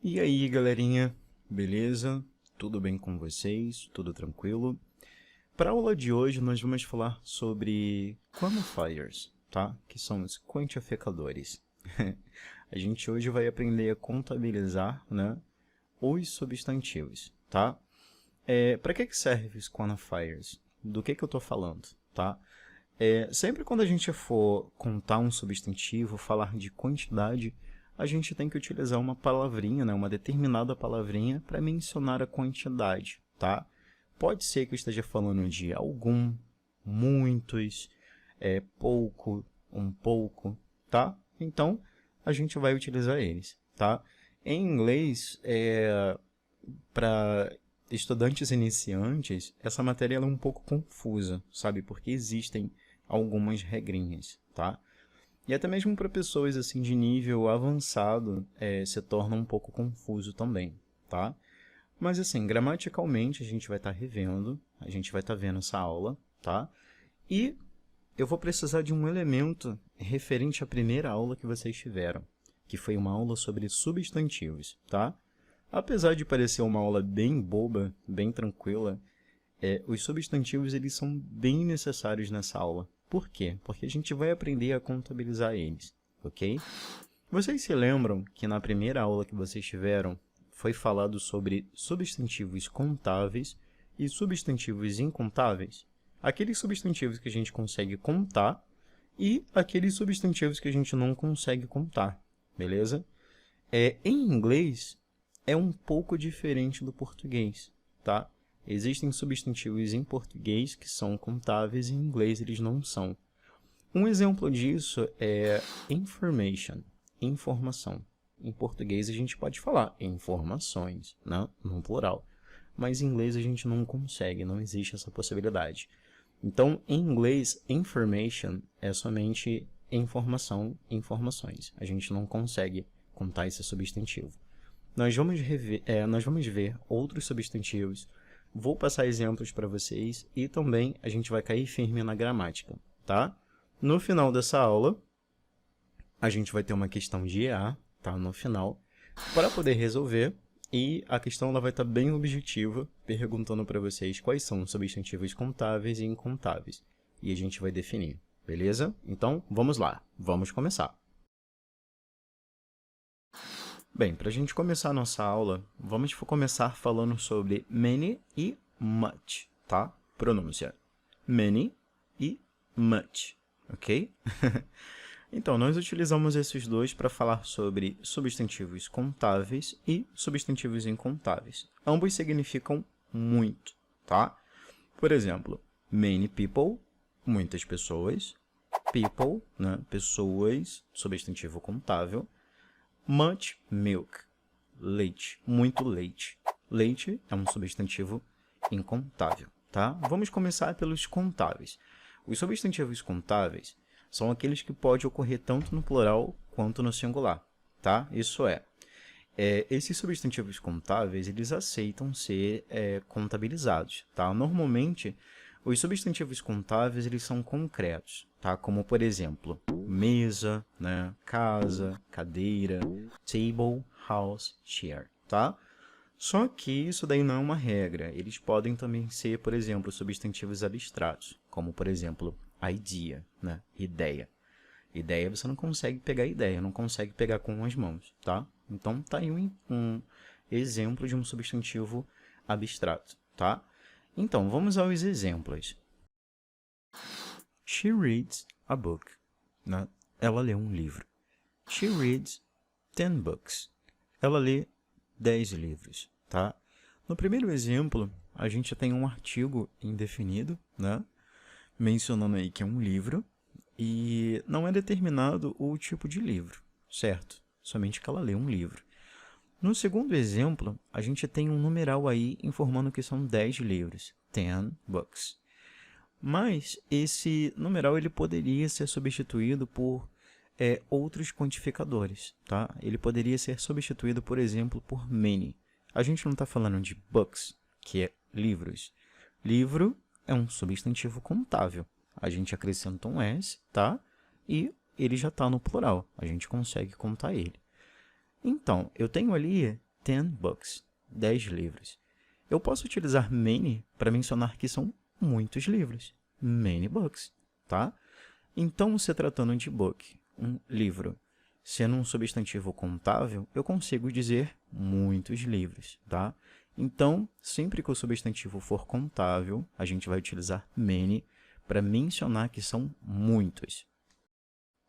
E aí, galerinha, beleza? Tudo bem com vocês? Tudo tranquilo? Para a aula de hoje, nós vamos falar sobre quantifiers, tá? Que são os quantificadores. A gente hoje vai aprender a contabilizar, né, os substantivos, tá? Para que servem os quantifiers? Do que eu estou falando, tá? Sempre quando a gente for contar um substantivo, falar de quantidade, a gente tem que utilizar uma palavrinha, né, uma determinada palavrinha para mencionar a quantidade, tá? Pode ser que eu esteja falando de algum, muitos, pouco, um pouco, tá? Então, a gente vai utilizar eles, tá? Em inglês, para estudantes iniciantes, essa matéria ela é um pouco confusa, sabe? Porque existem algumas regrinhas, tá? E até mesmo para pessoas assim de nível avançado, se torna um pouco confuso também, tá? Mas assim, gramaticalmente a gente vai estar revendo, a gente vai estar vendo essa aula, tá? E eu vou precisar de um elemento referente à primeira aula que vocês tiveram, que foi uma aula sobre substantivos, tá? Apesar de parecer uma aula bem boba, bem tranquila, os substantivos eles são bem necessários nessa aula. Por quê? Porque a gente vai aprender a contabilizar eles, ok? Vocês se lembram que na primeira aula que vocês tiveram foi falado sobre substantivos contáveis e substantivos incontáveis? Aqueles substantivos que a gente consegue contar e aqueles substantivos que a gente não consegue contar, beleza? Em inglês, é um pouco diferente do português, tá? Existem substantivos em português que são contáveis e em inglês eles não são. Um exemplo disso é information, informação. Em português a gente pode falar informações, né? No plural. Mas em inglês a gente não consegue, não existe essa possibilidade. Então, em inglês, information é somente informação, informações. A gente não consegue contar esse substantivo. Nós vamos ver outros substantivos, vou passar exemplos para vocês e também a gente vai cair firme na gramática, tá? No final dessa aula, a gente vai ter uma questão de EA, tá? No final, para poder resolver, e a questão ela vai estar bem objetiva, perguntando para vocês quais são os substantivos contáveis e incontáveis. E a gente vai definir, beleza? Então, vamos lá, vamos começar. Bem, para a gente começar a nossa aula, vamos começar falando sobre many e much, tá? Pronúncia. Many e much, ok? Então, nós utilizamos esses dois para falar sobre substantivos contáveis e substantivos incontáveis. Ambos significam muito, tá? Por exemplo, many people, muitas pessoas. People, né? Pessoas, substantivo contável. Much milk, leite, muito leite. Leite é um substantivo incontável, tá? Vamos começar pelos contáveis. Os substantivos contáveis são aqueles que podem ocorrer tanto no plural quanto no singular, tá? Isso esses substantivos contáveis, eles aceitam ser contabilizados, tá? Normalmente, os substantivos contáveis, eles são concretos, tá? Como, por exemplo, mesa, né? Casa, cadeira, table, house, chair, tá? Só que isso daí não é uma regra. Eles podem também ser, por exemplo, substantivos abstratos, como, por exemplo, idea, né? Ideia. Ideia você não consegue pegar ideia, não consegue pegar com as mãos, tá? Então, tá aí um exemplo de um substantivo abstrato, tá? Então, vamos aos exemplos. She reads a book. Né? Ela lê um livro. She reads 10 books. Ela lê 10 livros, tá? No primeiro exemplo, a gente tem um artigo indefinido, né? Mencionando aí que é um livro, e não é determinado o tipo de livro, certo? Somente que ela lê um livro. No segundo exemplo, a gente tem um numeral aí informando que são 10 livros, 10 books. Mas esse numeral ele poderia ser substituído por outros quantificadores, tá? Ele poderia ser substituído, por exemplo, por many. A gente não está falando de books, que é livros. Livro é um substantivo contável. A gente acrescenta um S, tá? E ele já está no plural. A gente consegue contar ele. Então, eu tenho ali 10 books, 10 livros. Eu posso utilizar many para mencionar que são muitos livros, many books, tá? Então, se tratando de book, um livro, sendo um substantivo contável, eu consigo dizer muitos livros, tá? Então, sempre que o substantivo for contável, a gente vai utilizar many para mencionar que são muitos.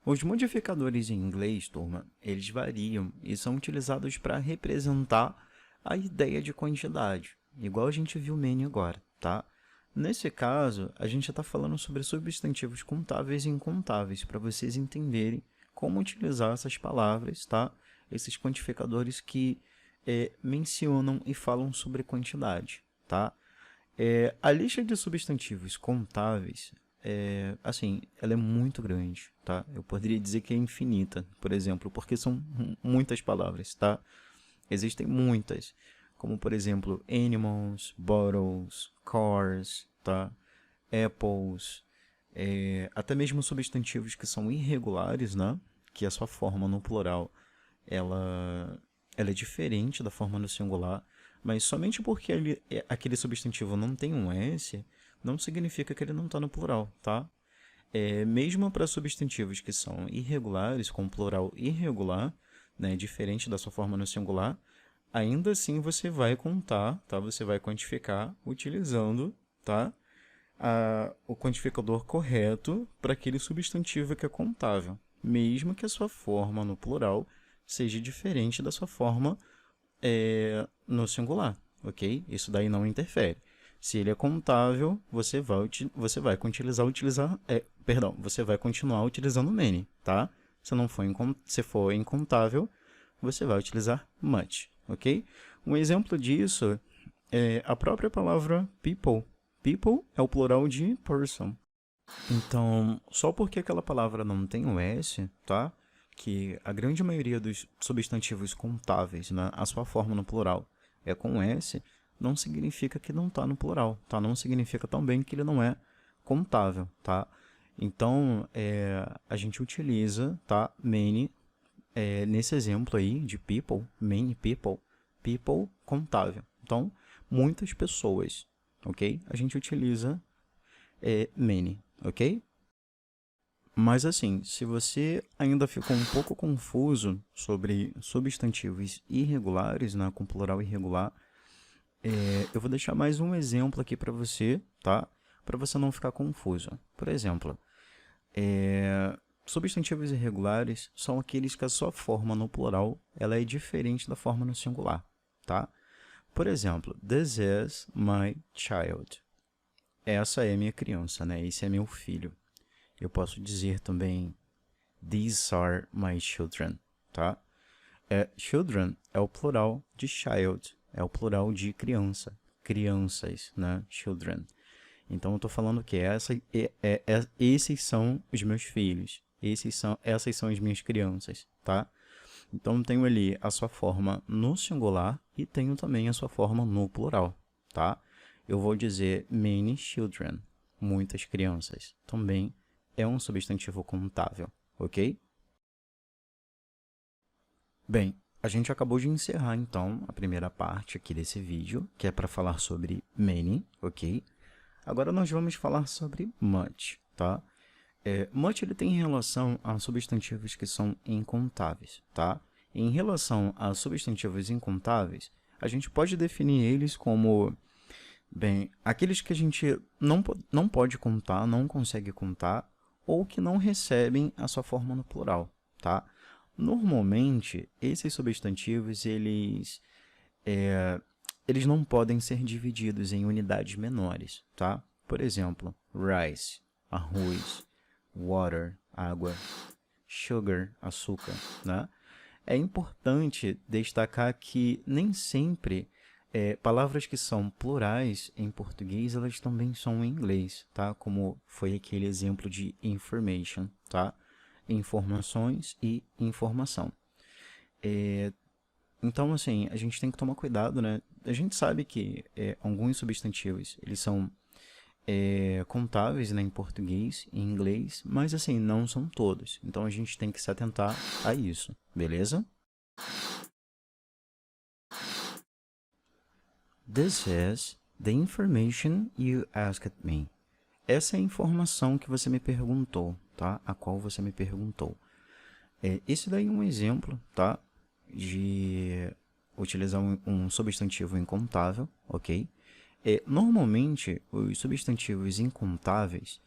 Os modificadores em inglês, turma, eles variam e são utilizados para representar a ideia de quantidade, igual a gente viu many agora, tá? Nesse caso, a gente está falando sobre substantivos contáveis e incontáveis, para vocês entenderem como utilizar essas palavras, tá? Esses quantificadores que mencionam e falam sobre quantidade, tá? A lista de substantivos contáveis, assim, ela é muito grande, tá? Eu poderia dizer que é infinita, por exemplo, porque são muitas palavras, tá? Existem muitas, como, por exemplo, animals, bottles, cars, tá? Apples, até mesmo substantivos que são irregulares, né? Que a sua forma no plural, ela é diferente da forma no singular, mas somente porque aquele substantivo não tem um S, não significa que ele não está no plural, tá? Mesmo para substantivos que são irregulares, com plural irregular, né, diferente da sua forma no singular, ainda assim você vai contar, tá? Você vai quantificar utilizando, tá? O quantificador correto para aquele substantivo que é contável, mesmo que a sua forma no plural seja diferente da sua forma no singular, ok? Isso daí não interfere. Se ele é contável, você vai continuar utilizando many, tá? Se for incontável, você vai utilizar much, ok? Um exemplo disso é a própria palavra people. People é o plural de person. Então, só porque aquela palavra não tem o S, tá? Que a grande maioria dos substantivos contáveis, né, a sua forma no plural é com S, não significa que não está no plural, tá? Não significa também que ele não é contável, tá? Então, a gente utiliza, tá, many, nesse exemplo aí de people, many people, people contável. Então, muitas pessoas, ok? A gente utiliza many, ok? Mas assim, se você ainda ficou um pouco confuso sobre substantivos irregulares, né, com plural irregular, eu vou deixar mais um exemplo aqui para você, tá? Para você não ficar confuso. Por exemplo, substantivos irregulares são aqueles que a sua forma no plural ela é diferente da forma no singular, tá? Por exemplo, this is my child. Essa é minha criança, né? Esse é meu filho. Eu posso dizer também these are my children, tá? Children é o plural de child, é o plural de criança, crianças, né? Children. Então eu estou falando que esses são os meus filhos, essas são as minhas crianças, tá? Então eu tenho ali a sua forma no singular e tenho também a sua forma no plural, tá? Eu vou dizer many children, muitas crianças, também é um substantivo contável, ok? Bem, a gente acabou de encerrar, então, a primeira parte aqui desse vídeo, que é para falar sobre many, ok? Agora nós vamos falar sobre much, tá? Much ele tem relação a substantivos que são incontáveis, tá? Em relação a substantivos incontáveis, a gente pode definir eles como, bem, aqueles que a gente não pode contar, não consegue contar, ou que não recebem a sua forma no plural, tá? Normalmente, esses substantivos, eles não podem ser divididos em unidades menores, tá? Por exemplo, rice, arroz, water, água, sugar, açúcar, né? É importante destacar que nem sempre palavras que são plurais em português, elas também são em inglês, tá? Como foi aquele exemplo de information, tá? Informações e informação. Então, assim, a gente tem que tomar cuidado, né? A gente sabe que alguns substantivos, eles são contáveis, né, em português e em inglês, mas, assim, não são todos. Então, a gente tem que se atentar a isso, beleza? This is the information you asked me. Essa é a informação que você me perguntou, tá? A qual você me perguntou. Esse daí é um exemplo, tá? De utilizar um substantivo incontável, ok? Normalmente, os substantivos incontáveis,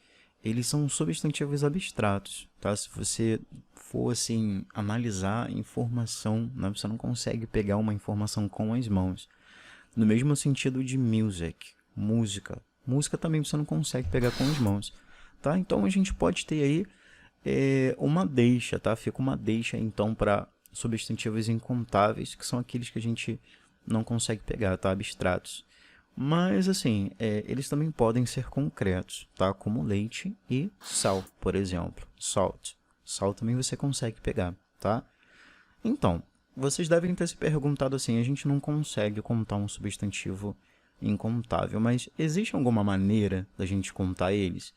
eles são substantivos abstratos, tá? Se você for, assim, analisar informação, né? Você não consegue pegar uma informação com as mãos. No mesmo sentido de music, música. Música também você não consegue pegar com as mãos, tá? Então, a gente pode ter aí uma deixa, tá? Fica uma deixa, então, para substantivos incontáveis, que são aqueles que a gente não consegue pegar, tá? Abstratos. Mas, assim, eles também podem ser concretos, tá? Como leite e sal, por exemplo. Salt. Sal também você consegue pegar, tá? Então, vocês devem ter se perguntado assim, a gente não consegue contar um substantivo incontável, mas existe alguma maneira da gente contar eles?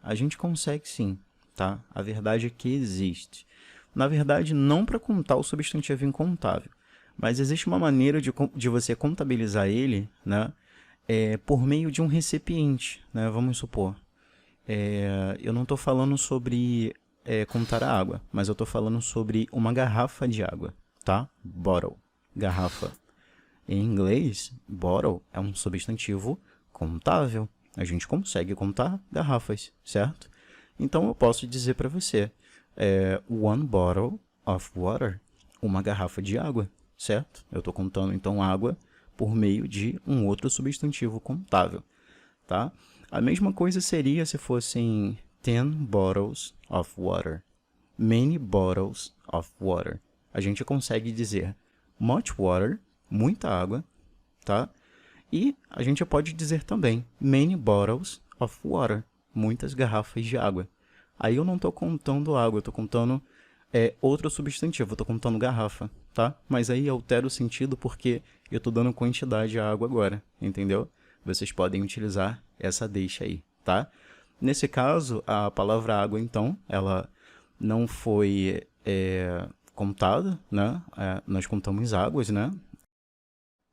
A gente consegue sim, tá? A verdade é que existe. Na verdade, não para contar o substantivo incontável, mas existe uma maneira de você contabilizar ele, né? Por meio de um recipiente, né? Vamos supor. Eu não estou falando sobre contar a água, mas eu estou falando sobre uma garrafa de água, tá? Bottle, garrafa. Em inglês, bottle é um substantivo contável. A gente consegue contar garrafas, certo? Então, eu posso dizer para você, one bottle of water, uma garrafa de água, certo? Eu estou contando, então, água por meio de um outro substantivo contável, tá? A mesma coisa seria se fossem 10 bottles of water, many bottles of water. A gente consegue dizer much water, muita água, tá? E a gente pode dizer também many bottles of water, muitas garrafas de água. Aí eu não estou contando água, eu estou contando outro substantivo, eu estou contando garrafa, tá? Mas aí altera o sentido porque eu estou dando quantidade de água agora, entendeu? Vocês podem utilizar essa deixa aí, tá? Nesse caso, a palavra água, então, ela não foi contada, né? Nós contamos águas, né?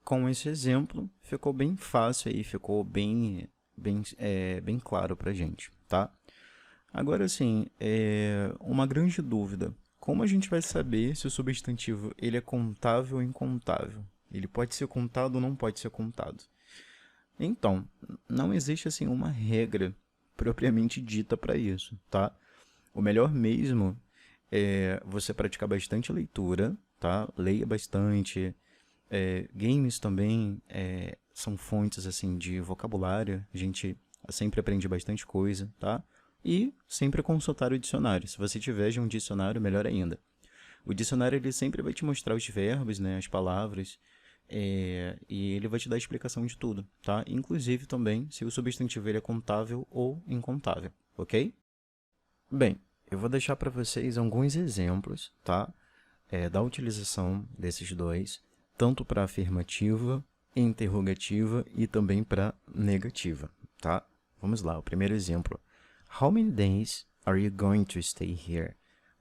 Com esse exemplo, ficou bem fácil aí, ficou bem claro pra gente, tá? Agora, sim, uma grande dúvida. Como a gente vai saber se o substantivo ele é contável ou incontável? Ele pode ser contado ou não pode ser contado? Então, não existe assim uma regra propriamente dita para isso, tá? O melhor mesmo é você praticar bastante leitura, tá? Leia bastante. Games também são fontes assim de vocabulário. A gente sempre aprende bastante coisa, tá? E sempre consultar o dicionário. Se você tiver já um dicionário, melhor ainda. O dicionário ele sempre vai te mostrar os verbos, né, as palavras, e ele vai te dar a explicação de tudo, tá? Inclusive também se o substantivo ele é contável ou incontável, ok? Bem, eu vou deixar para vocês alguns exemplos, tá? Da utilização desses dois, tanto para afirmativa, interrogativa e também para negativa, tá? Vamos lá, o primeiro exemplo. How many days are you going to stay here?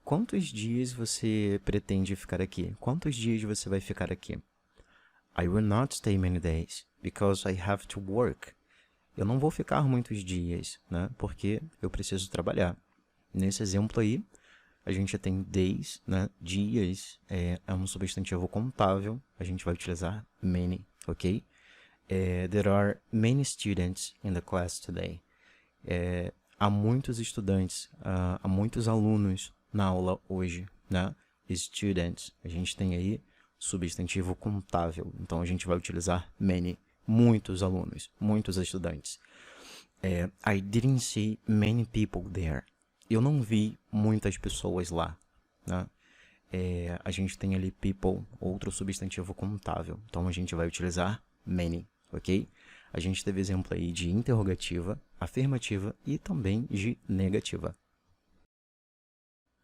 Quantos dias você pretende ficar aqui? Quantos dias você vai ficar aqui? I will not stay many days, because I have to work. Eu não vou ficar muitos dias, né? Porque eu preciso trabalhar. Nesse exemplo aí, a gente tem days, né? Dias, é um substantivo contável. A gente vai utilizar many, ok? There are many students in the class today. Há muitos estudantes, há muitos alunos na aula hoje, né? Students, a gente tem aí substantivo contável. Então, a gente vai utilizar many, muitos alunos, muitos estudantes. I didn't see many people there. Eu não vi muitas pessoas lá, né? A gente tem ali people, outro substantivo contável. Então, a gente vai utilizar many, ok? A gente teve exemplo aí de interrogativa, afirmativa e também de negativa.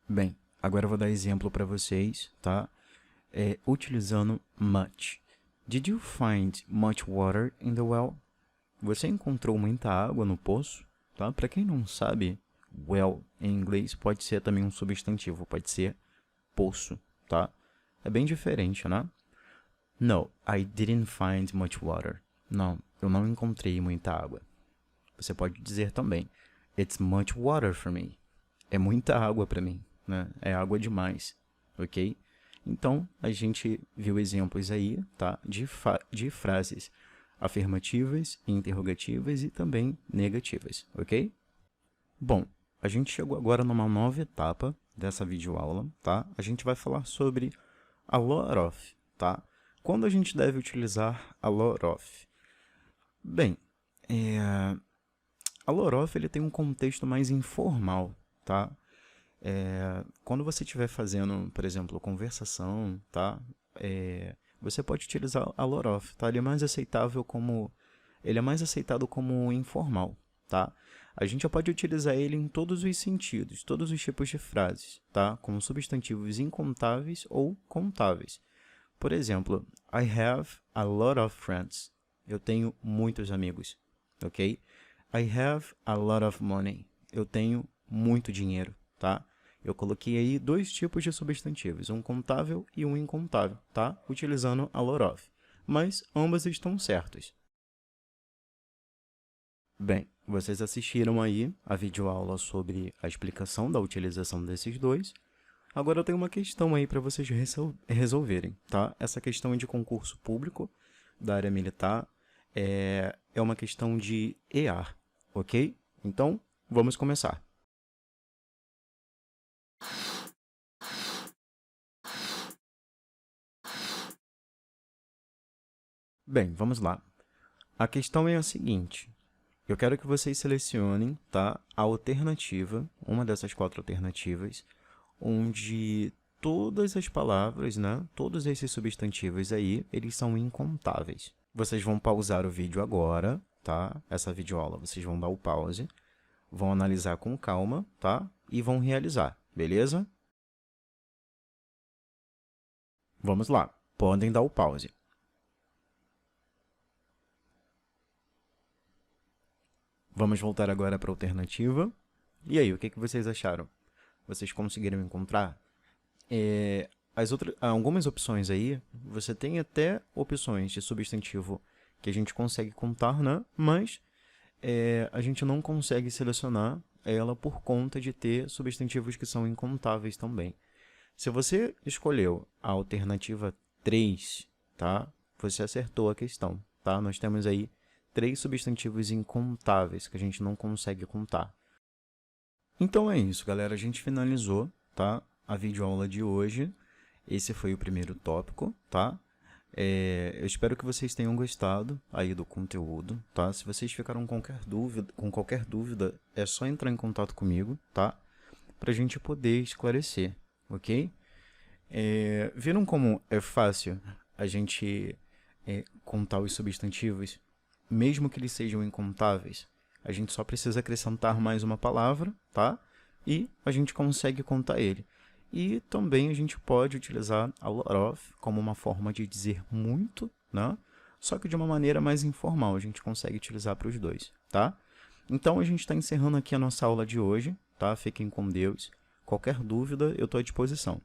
Bem, agora eu vou dar exemplo para vocês, tá? Utilizando much. Did you find much water in the well? Você encontrou muita água no poço? Tá? Para quem não sabe, well em inglês pode ser também um substantivo, pode ser poço, tá? É bem diferente, né? No, I didn't find much water. Não, eu não encontrei muita água. Você pode dizer também, it's much water for me. É muita água para mim, né? É água demais, ok? Então, a gente viu exemplos aí, tá? De frases afirmativas, interrogativas e também negativas, ok? Bom, a gente chegou agora numa nova etapa dessa videoaula, tá? A gente vai falar sobre a lot of, tá? Quando a gente deve utilizar a lot of? Bem, a lot of ele tem um contexto mais informal, tá? Quando você estiver fazendo, por exemplo, conversação, tá? Você pode utilizar a lot of, tá? Ele é mais aceitado como informal, tá? A gente já pode utilizar ele em todos os sentidos, todos os tipos de frases, tá? Como substantivos incontáveis ou contáveis. Por exemplo, I have a lot of friends. Eu tenho muitos amigos, ok? I have a lot of money. Eu tenho muito dinheiro, tá? Eu coloquei aí dois tipos de substantivos, um contável e um incontável, tá? Utilizando a lot of. Mas ambos estão certos. Bem, vocês assistiram aí a videoaula sobre a explicação da utilização desses dois. Agora eu tenho uma questão aí para vocês resolverem, tá? Essa questão é de concurso público da área militar, é uma questão de EAR, ok? Então, vamos começar. Bem, vamos lá. A questão é a seguinte. Eu quero que vocês selecionem, tá, a alternativa, uma dessas 4 alternativas, onde todas as palavras, né, todos esses substantivos aí, eles são incontáveis. Vocês vão pausar o vídeo agora, tá? Essa videoaula, vocês vão dar o pause, vão analisar com calma, tá? E vão realizar, beleza? Vamos lá, podem dar o pause. Vamos voltar agora para a alternativa. E aí, o que vocês acharam? Vocês conseguiram encontrar? Algumas opções aí, você tem até opções de substantivo que a gente consegue contar, né? Mas a gente não consegue selecionar ela por conta de ter substantivos que são incontáveis também. Se você escolheu a alternativa 3, tá? Você acertou a questão, tá? Nós temos aí 3 substantivos incontáveis que a gente não consegue contar. Então é isso, galera. A gente finalizou, tá, a videoaula de hoje. Esse foi o primeiro tópico, tá? Eu espero que vocês tenham gostado aí do conteúdo, tá? Se vocês ficaram com qualquer dúvida, é só entrar em contato comigo, tá? Pra gente poder esclarecer, ok? Viram como é fácil a gente contar os substantivos? Mesmo que eles sejam incontáveis, a gente só precisa acrescentar mais uma palavra, tá? E a gente consegue contar ele. E também a gente pode utilizar a lot of como uma forma de dizer muito, né? Só que de uma maneira mais informal, a gente consegue utilizar para os dois, tá? Então a gente está encerrando aqui a nossa aula de hoje, tá? Fiquem com Deus. Qualquer dúvida, eu estou à disposição.